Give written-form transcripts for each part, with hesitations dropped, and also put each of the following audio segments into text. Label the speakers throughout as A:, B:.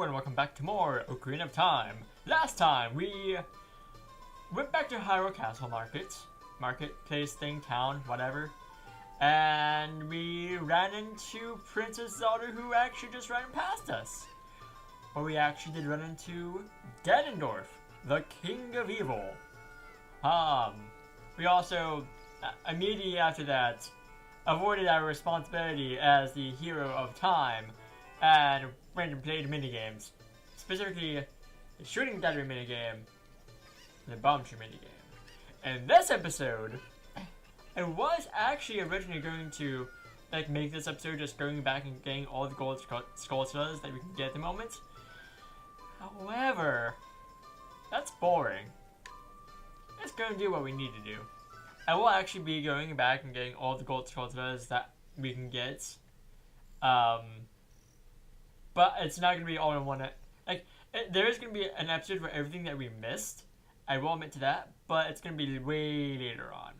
A: and welcome back to more Ocarina of Time. Last time we went back to Hyrule Castle marketplace thing, town, whatever, and we ran into Princess Zelda, who actually just ran past us. But we actually did run into Ganondorf, the King of Evil. We also immediately after that avoided our responsibility as the hero of time and went and played minigames. Specifically, the shooting gallery minigame and the bomb shoot minigame. In this episode, I was actually originally going to make this episode just going back and getting all the gold skulltulas that we can get at the moment. However, that's boring. Let's go and do what we need to do. I will actually be going back and getting all the gold skulltulas that we can get. But it's not going to be all in one. There is going to be an episode for everything that we missed. I will admit to that, but it's going to be way later on.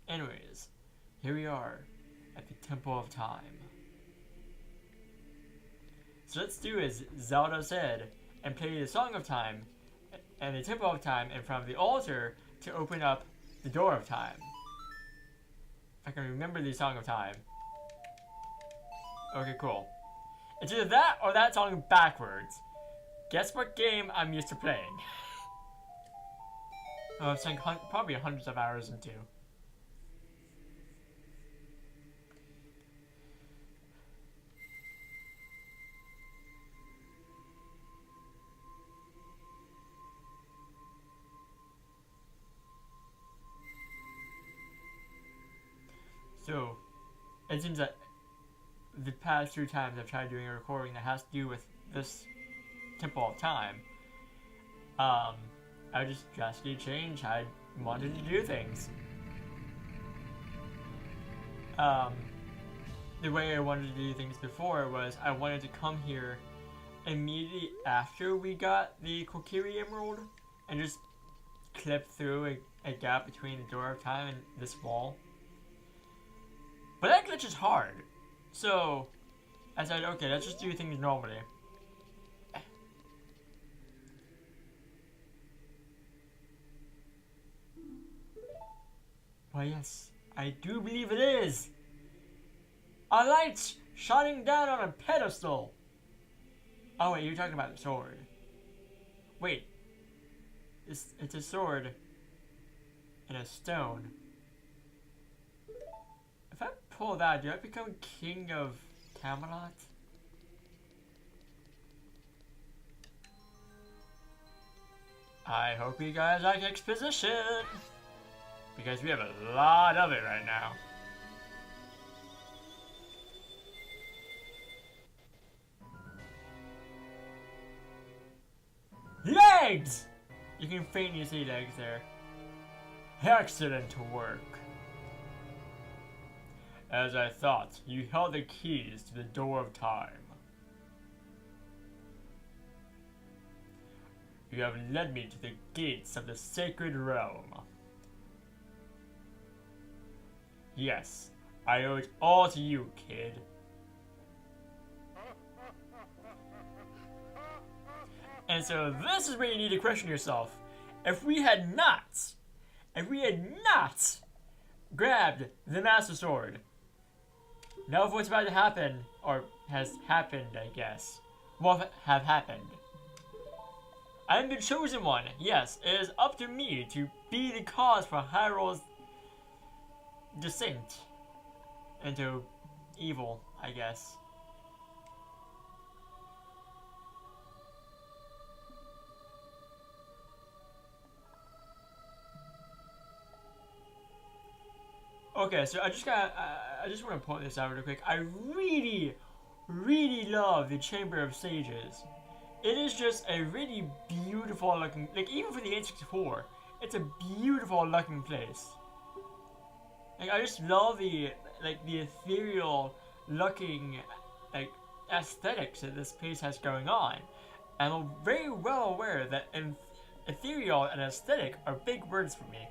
A: Anyways, here we are at the Temple of Time. So let's do as Zelda said and play the Song of Time and the Temple of Time in front of the altar to open up the Door of Time. If I can remember the Song of Time. Okay, cool. It's either that or that song backwards. Guess what game I'm used to playing? Oh, I've sunk probably hundreds of hours into. So, it seems that the past 2 times I've tried doing a recording that has to do with this Temple of Time, I just drastically changed. I wanted to do things. The way I wanted to do things before was I wanted to come here immediately after we got the Kokiri Emerald and just clip through a gap between the Door of Time and this wall. But that glitch is hard. So, I said, okay, let's just do things normally. Why, yes, I do believe it is. A light shining down on a pedestal. Oh, wait, you're talking about the sword. Wait. It's a sword and a stone. If I pull that, do I become king of Camelot? I hope you guys like exposition, because we have a lot of it right now. Legs! You can faintly see legs there. Excellent work. As I thought, you held the keys to the Door of Time. You have led me to the gates of the sacred realm. Yes, I owe it all to you, kid. And so this is where you need to question yourself. If we had not grabbed the Master Sword, now what's about to happen, or has happened, I guess, will have happened. I am the chosen one. Yes, it is up to me to be the cause for Hyrule's descent into evil, I guess. Okay, so I just want to point this out real quick. I really love the Chamber of Sages. It is just a really beautiful looking, even for the N64, it's a beautiful looking place. I just love the ethereal looking aesthetics that this place has going on. And I'm very well aware that ethereal and aesthetic are big words for me.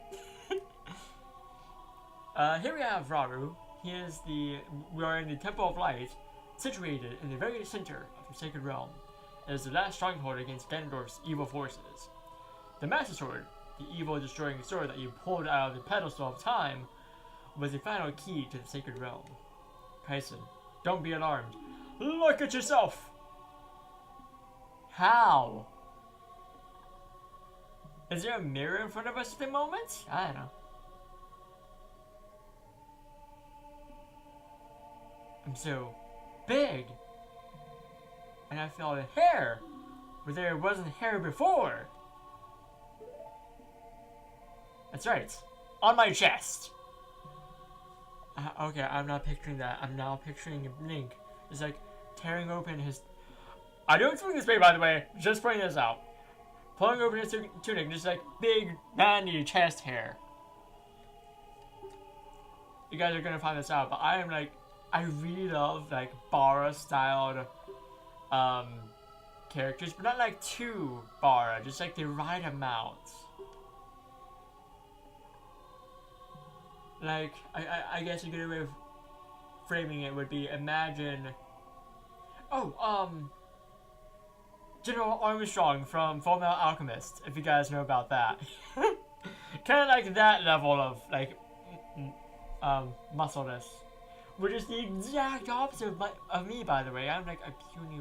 A: Here we have Rauru. We are in the Temple of Light, situated in the very center of the Sacred Realm. It is the last stronghold against Ganondorf's evil forces. The Master Sword, the evil destroying sword that you pulled out of the pedestal of time, was the final key to the Sacred Realm. Kaisen, don't be alarmed. Look at yourself! How? Is there a mirror in front of us at the moment? I don't know. I'm so big. And I feel the hair where there wasn't hair before. That's right. On my chest. Okay, I'm not picturing that. I'm now picturing Link. It's like tearing open his... I don't swing this way, by the way. Just pointing this out. Pulling open his tunic, just like big, manly chest hair. You guys are gonna find this out, but I am like... I really love like Bara-styled characters, but not like too Bara, just like the right amount. Like, I guess a good way of framing it would be imagine... Oh, General Armstrong from Fullmetal Alchemist, if you guys know about that. Kind of like that level of, like, muscleness. Which is the exact opposite of me, by the way. I'm like a puny...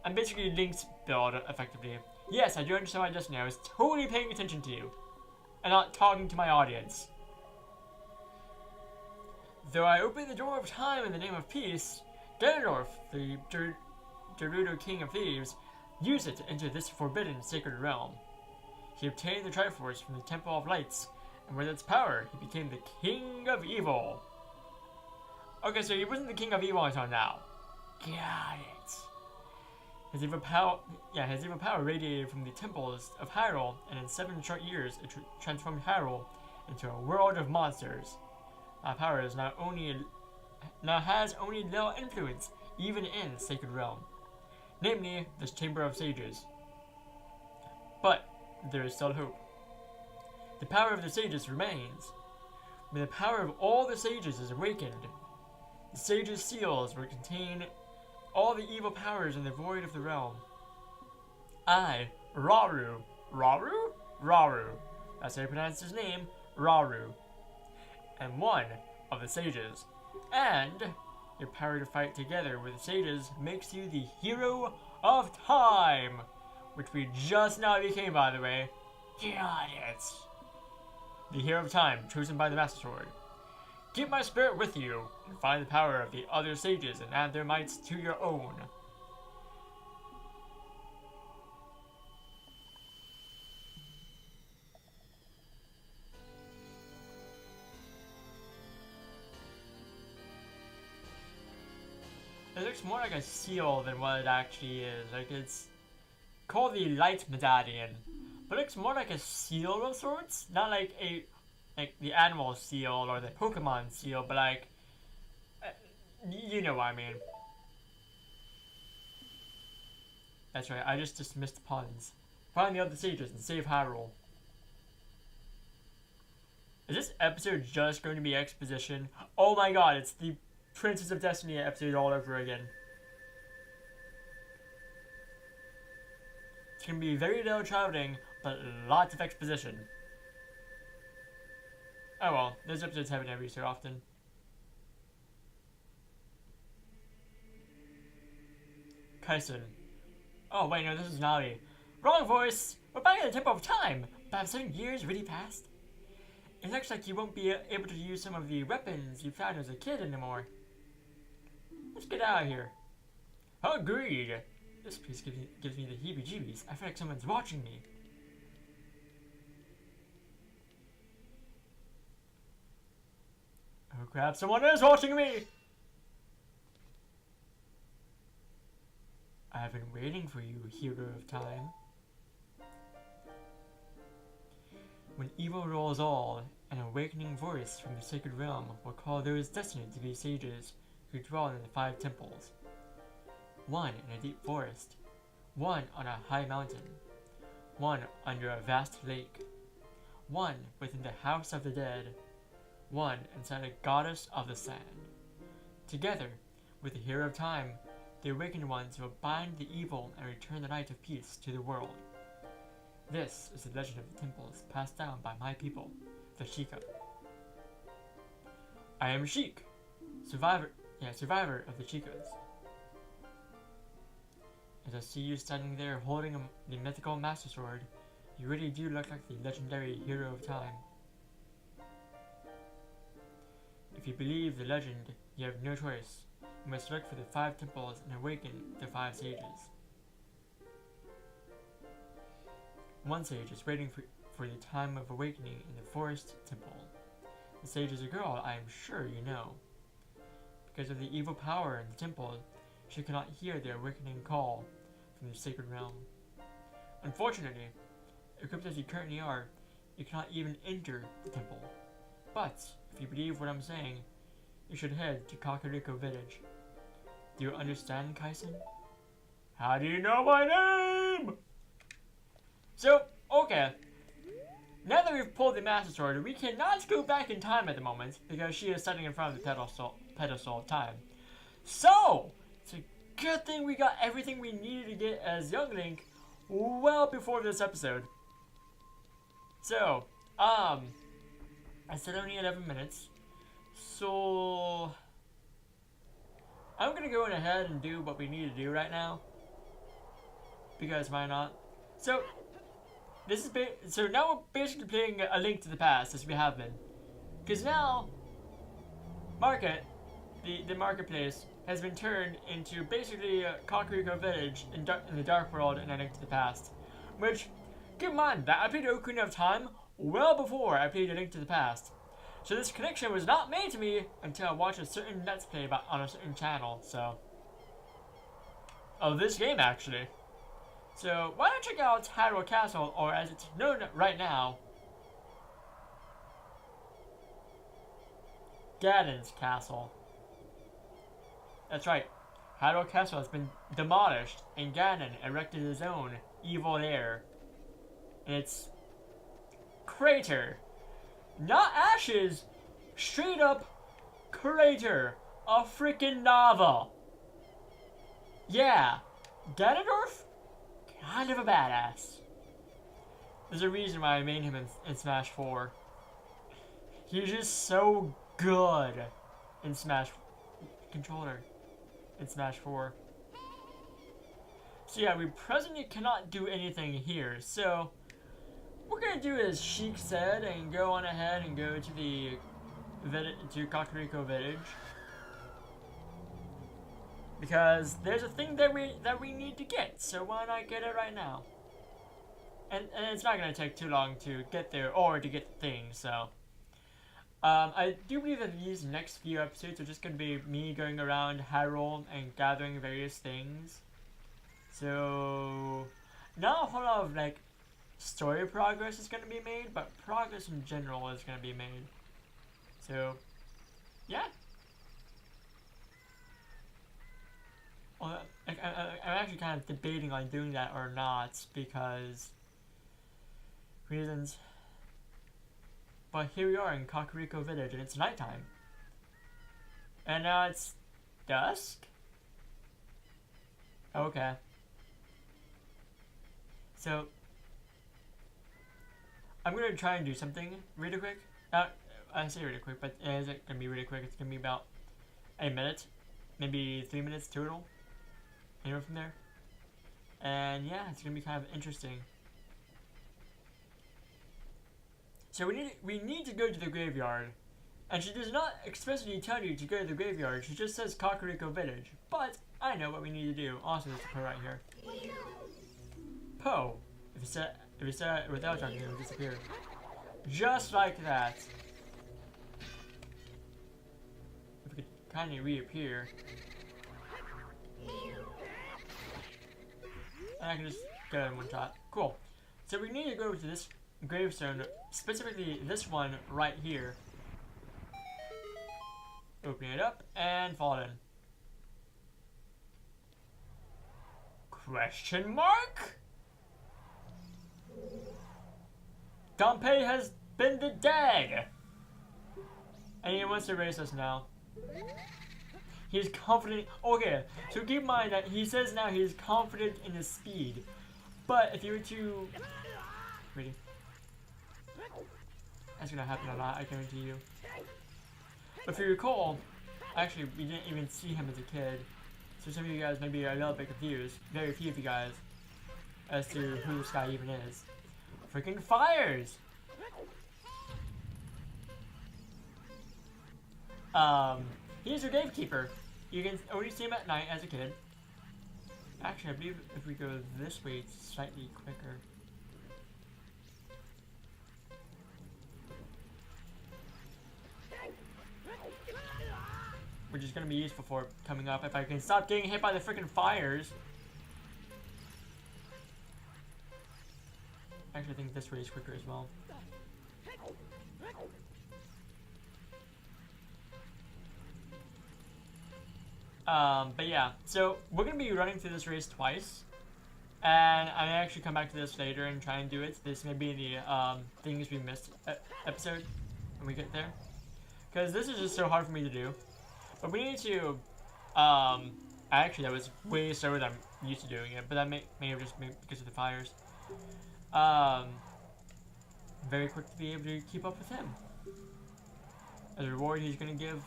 A: I'm basically Link's build, effectively. Yes, I do understand my destiny. I was totally paying attention to you. And not talking to my audience. Though I opened the door of time in the name of peace, Ganondorf, the Gerudo King of Thieves, used it to enter this forbidden sacred realm. He obtained the Triforce from the Temple of Lights, and with its power, he became the King of Evil. Okay, so he wasn't the King of Evil until now. Got it. His evil power radiated from the temples of Hyrule, and in 7 short years, it transformed Hyrule into a world of monsters. That power is now has only little influence, even in the Sacred Realm, namely this Chamber of Sages. But there is still hope. The power of the sages remains. When the power of all the sages is awakened, the sages' seals will contain all the evil powers in the void of the realm. I, Rauru, that's how you pronounce his name, Rauru, and one of the sages, and your power to fight together with the sages makes you the hero of time, which we just now became, by the way. Got it. The hero of time, chosen by the Master Sword. Keep my spirit with you, and find the power of the other sages and add their mights to your own. It looks more like a seal than what it actually is. Like, it's called the Light Medallion, but it looks more like a seal of sorts. Not like the animal seal or the Pokemon seal, but like, you know what I mean. That's right, I just dismissed puns. Find the other sages and save Hyrule. Is this episode just going to be exposition? Oh my god, it's the Princess of Destiny episode all over again. It's going to be very little traveling, but lots of exposition. Oh well, those episodes happen every so often. Kaisen. Oh wait, no, this is Navi. Wrong voice! We're back at the Temple of Time! But have 7 years really passed? It looks like you won't be able to use some of the weapons you found as a kid anymore. Let's get out of here. Agreed! This place gives me the heebie-jeebies. I feel like someone's watching me. Oh crap, someone is watching me! I've been waiting for you, hero of time. When evil rules all, an awakening voice from the sacred realm will call those destined to be sages who dwell in the 5 temples. One in a deep forest, one on a high mountain, one under a vast lake, one within the house of the dead, one inside a goddess of the sand. Together with the hero of time, the awakened ones will bind the evil and return the light of peace to the world. This is the legend of the temples passed down by my people, the Sheikah. I am Sheik, survivor of the Chicas. As I see you standing there holding the mythical Master Sword, you really do look like the legendary hero of time. If you believe the legend, you have no choice. You must look for the 5 temples and awaken the 5 sages. One sage is waiting for the time of awakening in the forest temple. The sage is a girl I am sure you know. Because of the evil power in the temple, she cannot hear the awakening call from the sacred realm. Unfortunately, equipped as you currently are, you cannot even enter the temple. But, if you believe what I'm saying, you should head to Kakariko village. Do you understand, Kaisen? How do you know my name? So, okay. Now that we've pulled the Master Sword, we cannot go back in time at the moment because she is standing in front of the pedestal of time. So, it's a good thing we got everything we needed to get as Young Link well before this episode. So, I said only 11 minutes. So, I'm gonna go ahead and do what we need to do right now. Because why not? So, this is so now we're basically playing A Link to the Past as we have been. Because now, the marketplace has been turned into basically Kakariko Village in the Dark World and A Link to the Past. Which, keep in mind that I played Ocarina of Time well before I played A Link to the Past. So this connection was not made to me until I watched a certain Let's Play on a certain channel, so. Of this game, actually. So, why don't you check out Hyrule Castle, or as it's known right now, Ganon's Castle. That's right, Hyrule Castle has been demolished, and Ganon erected his own evil lair. And it's crater. Not ashes, straight up crater. A freaking lava. Yeah, Ganondorf? Kind of a badass. There's a reason why I made him in Smash 4. He's just so good in Smash controller in Smash 4. So yeah, we presently cannot do anything here. So what we're gonna do is Sheik said and go on ahead and go to the to Kakariko village. Because there's a thing that we need to get, so why not get it right now? And it's not gonna take too long to get there or to get the thing, so I do believe that these next few episodes are just gonna be me going around Hyrule and gathering various things. So not a whole lot of like story progress is gonna be made, but progress in general is gonna be made. So yeah. Well, I'm actually kind of debating on doing that or not because reasons. But here we are in Kakariko Village and it's nighttime. And now it's dusk? Okay. So I'm gonna try and do something really quick. I say really quick, but is it gonna be really quick? It's gonna be about a minute, maybe 3 minutes total. Anywhere from there. And yeah, it's gonna be kind of interesting. So we need to go to the graveyard. And she does not expressly tell you to go to the graveyard, she just says Kakariko Village. But I know what we need to do. Also, there's a Poe right here. Poe. If you say it without talking, it'll disappear. Just like that. If we could kindly reappear. And I can just get it in one shot. Cool. So we need to go to this gravestone, specifically this one right here. Open it up and fall in. Question mark? Gunpei has been the dead! And he wants to race us now. He's confident. Okay, so keep in mind that he says now he's confident in his speed. But if you were to... Ready? That's gonna happen a lot, I guarantee you. But if you recall, actually, we didn't even see him as a kid. So some of you guys may be a little bit confused. Very few of you guys. As to who this guy even is. Freaking fires! He's your gatekeeper. You can only see him at night as a kid. Actually, I believe if we go this way, it's slightly quicker. Which is going to be useful for coming up if I can stop getting hit by the freaking fires. Actually, I think this way is quicker as well. But yeah, so we're going to be running through this race twice. And I may actually come back to this later and try and do it. This may be the things we missed episode when we get there. Because this is just so hard for me to do. But we need to, actually that was way slower than I'm used to doing it. But that may have just been because of the fires. Very quick to be able to keep up with him. As a reward, he's going to give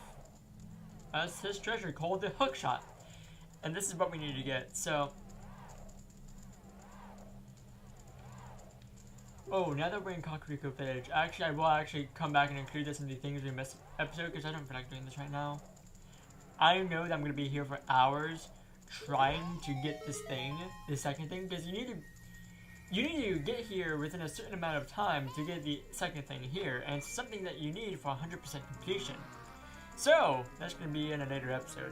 A: us his treasure called the hook shot. And this is what we need to get, so... Oh, now that we're in Kakariko Village, actually I will actually come back and include this in the things we missed episode, because I don't feel like doing this right now. I know that I'm going to be here for hours trying to get this thing, the second thing, because you need to get here within a certain amount of time to get the second thing here, and it's something that you need for 100% completion. So, that's going to be in a later episode.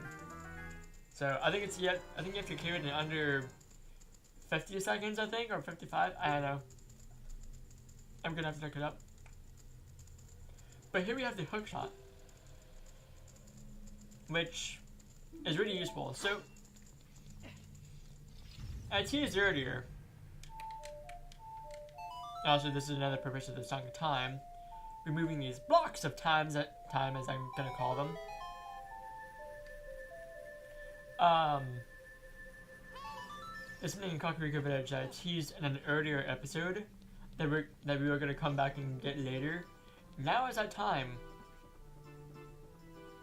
A: So, I think you have to clear it in under 50 seconds, I think, or 55, I don't know. I'm going to have to look it up. But here we have the hook shot, which is really useful. So, I teased earlier. Also, this is another purpose of the Song of Time. Removing these blocks of time, as I'm gonna call them. There's something in Kakariko Village that I teased in an earlier episode that we were gonna come back and get later. Now is that time.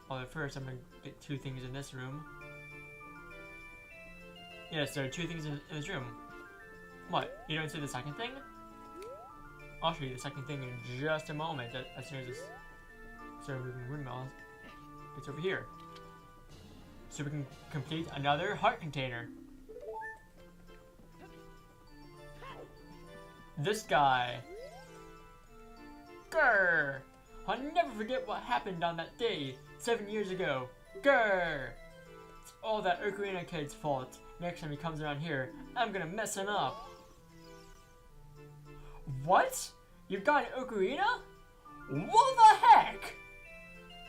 A: Although first, I'm gonna get two things in this room. Yes, there are two things in this room. What? You don't see the second thing? I'll show you the second thing in just a moment. As soon as this start moving windmills, it's over here. So we can complete another heart container. This guy. Grr! I'll never forget what happened on that day 7 years ago. Grr! It's all that Ocarina kid's fault. Next time he comes around here, I'm gonna mess him up. What? You've got an Ocarina? What the heck?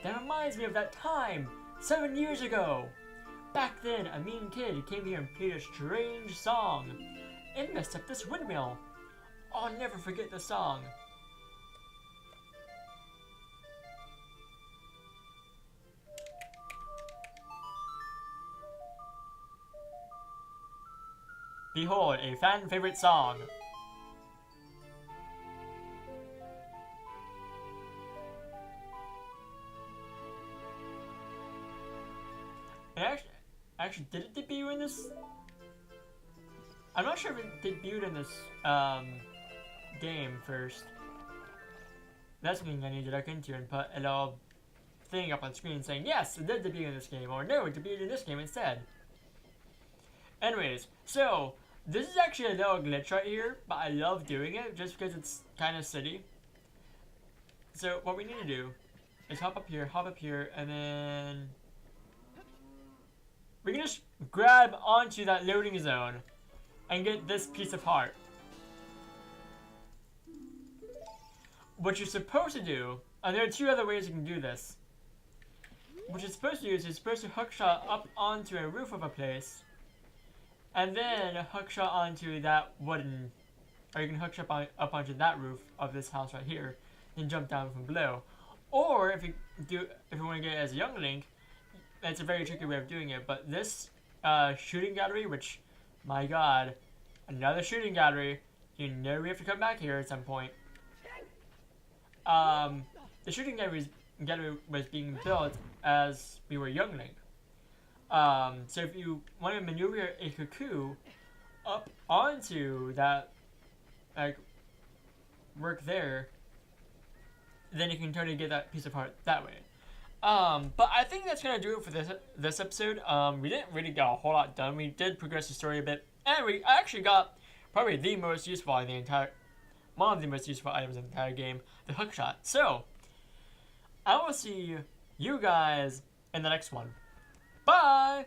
A: That reminds me of that time, 7 years ago. Back then, a mean kid came here and played a strange song. It messed up this windmill. I'll never forget the song. Behold, a fan favorite song. And actually, did it debut in this? I'm not sure if it debuted in this game first. That's something I need to look into and put a little thing up on screen saying, yes, it did debut in this game, or no, it debuted in this game instead. Anyways, so this is actually a little glitch right here, but I love doing it just because it's kind of silly. So what we need to do is hop up here, and then we can just grab onto that loading zone and get this piece of heart. What you're supposed to do, and there are two other ways you can do this. What you're supposed to do is you're supposed to hookshot up onto a roof of a place, and then hookshot onto that wooden, or you can hookshot up onto that roof of this house right here, and jump down from below. Or if you want to get it as a young Link, it's a very tricky way of doing it. But this shooting gallery, which, my God, another shooting gallery. You know we have to come back here at some point. The shooting gallery was being built as we were youngling. So if you want to maneuver a cuckoo up onto that, like, work there, then you can totally get that piece apart that way. But I think that's gonna do it for this episode. We didn't really get a whole lot done. We did progress the story a bit, and I actually got probably the most useful in the entire, one of the most useful items in the entire game, the hookshot. So I will see you guys in the next one. Bye!